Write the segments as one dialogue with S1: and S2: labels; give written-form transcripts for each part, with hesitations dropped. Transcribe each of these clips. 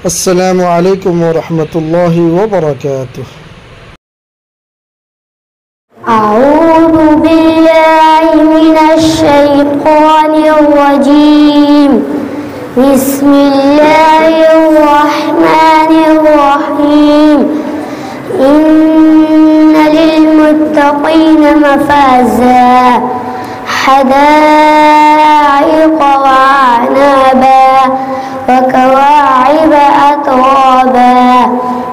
S1: السلام عليكم ورحمة الله وبركاته.
S2: أعوذ بالله من الشيطان الرجيم. بسم الله الرحمن الرحيم. إن للمتقين مفازا حدائق وأعنابا وكواعب أترابا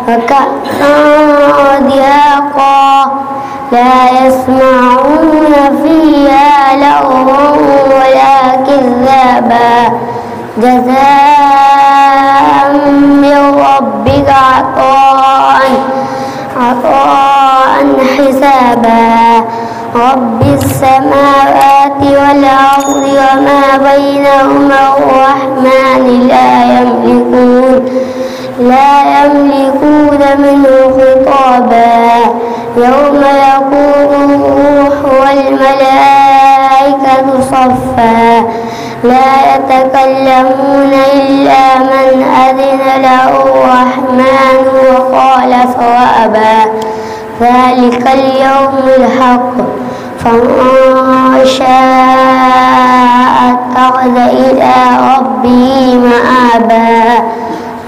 S2: وكأسا دهاقا لا يسمعون فيها لغوا ولا كذابا جزاء من ربك عطاء حسابا. رب السماوات والأرض وما بينهما الرحمن لا يملكون منه خطابا. يوم يقوم الروح والملائكة صفا لا يتكلمون إلا من أذن له الرحمن وقال صوابا. ذلك اليوم الحق فمن شاء اتخذ إلى ربه مآبا.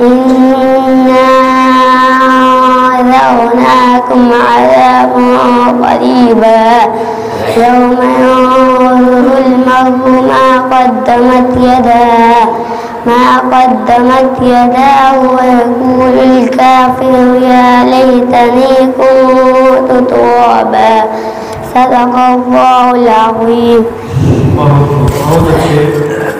S2: إنا أنذرناكم عذابا قريبا يوم ينظر المرء ما قدمت يداه ويقول الكافر يا ليتني كنت ترابا. صدق الله العظيم.